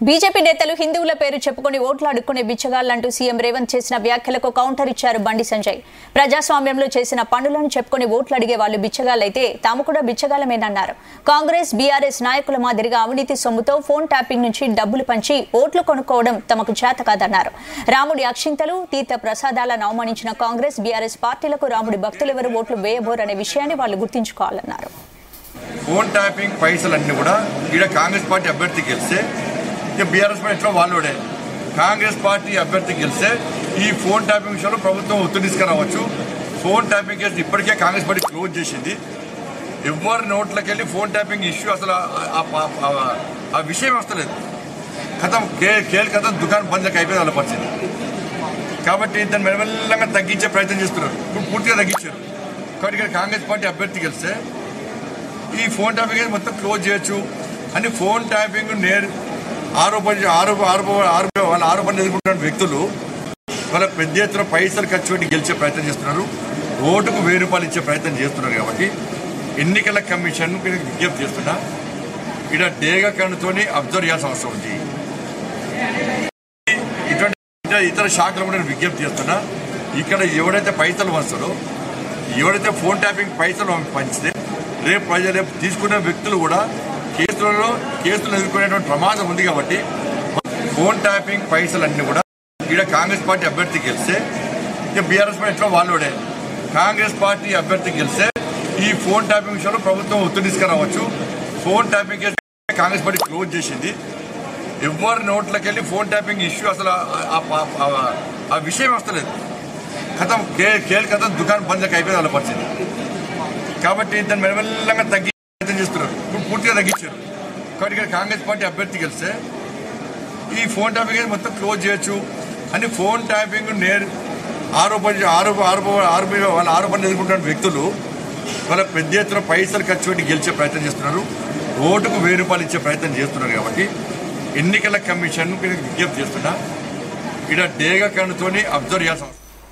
BJP నేతలు హిందువుల పేరు చెప్పుకొని ఓట్లు అడుక్కునే బిచ్చగాళ్లంటూ సీఎం రేవంత్ చేసిన వ్యాఖ్యలకు కౌంటర్ ఇచ్చారు బండి సంజయ్. ప్రజాస్వామ్యంలో చేసిన పనులను చెప్పుకొని ఓట్లు అడిగే వాళ్ళు బిచ్చగాళ్లైతే తాము కూడా బిచ్చగాళ్లమేనన్నారు. కాంగ్రెస్ బీఆర్ఎస్ నాయకుల మాదిరిగా అవినీతి సొమ్ముతో ఫోన్ ట్యాపింగ్ నుంచి డబ్బులు పంచి ఓట్లు కొనుక్కోవడం తమకు చేత కాదన్నారు. రాముడి అక్షింతలు తీర్థ ప్రసాదాలను అవమానించిన కాంగ్రెస్ బీఆర్ఎస్ పార్టీలకు రాముడి భక్తులెవరు ఓట్లు వేయబోరనే విషయాన్ని వాళ్ళు గుర్తుంచుకోవాలన్నారు. ఫోన్ ట్యాపింగ్ పైసలన్నీ కూడా ఇక్కడ కాంగ్రెస్ పార్టీ అభ్యర్థి గెలిస్తే బీఆర్ఎస్ పార్టీ ఎట్లా వాళ్ళోడే. కాంగ్రెస్ పార్టీ అభ్యర్థి గెలిస్తే ఈ ఫోన్ ట్యాపింగ్ విషయంలో ప్రభుత్వం ఒత్తిడి తీసుకురావచ్చు. ఫోన్ ట్యాపింగ్ కేసు ఇప్పటికే కాంగ్రెస్ పార్టీ క్లోజ్ చేసింది. ఎవరి నోట్లోకి వెళ్ళి ఫోన్ ట్యాపింగ్ ఇష్యూ అసలు ఆ విషయం వస్తలేదు. కథం కథం దుకాణం బంద్కి అయిపోయింది వాళ్ళ పరిస్థితి. కాబట్టి దాన్ని మెల్లమెల్లంగా తగ్గించే ప్రయత్నం చేస్తున్నారు. ఇప్పుడు పూర్తిగా తగ్గించారు. కాబట్టి ఇక్కడ కాంగ్రెస్ పార్టీ అభ్యర్థి గెలిస్తే ఈ ఫోన్ ట్యాపింగ్ మొత్తం క్లోజ్ చేయొచ్చు అని ఫోన్ ట్యాపింగ్ వాళ్ళ ఆరోపణలు ఎదుర్కొంటున్న వ్యక్తులు వాళ్ళ పెద్ద ఎత్తున పైసలు ఖర్చు పెట్టి గెలిచే ప్రయత్నం చేస్తున్నారు. ఓటుకు 1000 రూపాయలు ఇచ్చే ప్రయత్నం చేస్తున్నారు. కాబట్టి ఎన్నికల కమిషన్ విజ్ఞప్తి చేస్తున్నా ఇక్కడ డేగా కన్నుతోని అబ్జర్వ్ చేయాల్సిన అవసరం ఉంది. ఇటువంటి ఇతర శాఖలు కూడా విజ్ఞప్తి చేస్తున్నా ఇక్కడ ఎవరైతే పైసలు వస్తారో ఎవరైతే ఫోన్ ట్యాపింగ్ పైసలు పంచితే రేపు తీసుకునే వ్యక్తులు కూడా కేసులు ఎదుర్కొనేటువంటి ప్రమాదం ఉంది. కాబట్టి ఫోన్ ట్యాపింగ్ పైసలన్నీ కూడా ఇక్కడ కాంగ్రెస్ పార్టీ అభ్యర్థి గెలిస్తే బీఆర్ఎస్ పార్టీ ఎట్లా వాళ్ళోడే. కాంగ్రెస్ పార్టీ అభ్యర్థి గెలిస్తే ఈ ఫోన్ ట్యాపింగ్ విషయంలో ప్రభుత్వం ఒత్తిడి తీసుకురావచ్చు. Phone tapping case Congress party close చేసింది. ఎవరి నోట్లోకి వెళ్ళి ఫోన్ ట్యాపింగ్ ఇష్యూ అసలు ఆ విషయం వస్తలేదు. కథం దుకాణం బంద్కి అయిపోయింది వాళ్ళ పరిస్థితి. కాబట్టి దాన్ని మెల్లమెల్లంగా తగ్గించే ప్రయత్నం చేస్తున్నారు. ఇప్పుడు పూర్తిగా తగ్గించారు. కాబట్టి ఇక్కడ కాంగ్రెస్ పార్టీ అభ్యర్థి గెలిస్తే ఈ ఫోన్ ట్యాపింగ్ మొత్తం క్లోజ్ చేయొచ్చు అని ఫోన్ ట్యాపింగ్ వాళ్ళ ఆరోపణలు ఎదుర్కొంటున్న వ్యక్తులు వాళ్ళ పెద్ద ఎత్తున పైసలు ఖర్చు పెట్టి గెలిచే ప్రయత్నం చేస్తున్నారు. ఓటుకు 1000 రూపాయలు ఇచ్చే ప్రయత్నం చేస్తున్నారు. కాబట్టి ఎన్నికల కమిషన్ విజ్ఞప్తి చేస్తున్నా ఇక్కడ డేగా కన్నుతోని అబ్జర్వ్ చేయాల్సిన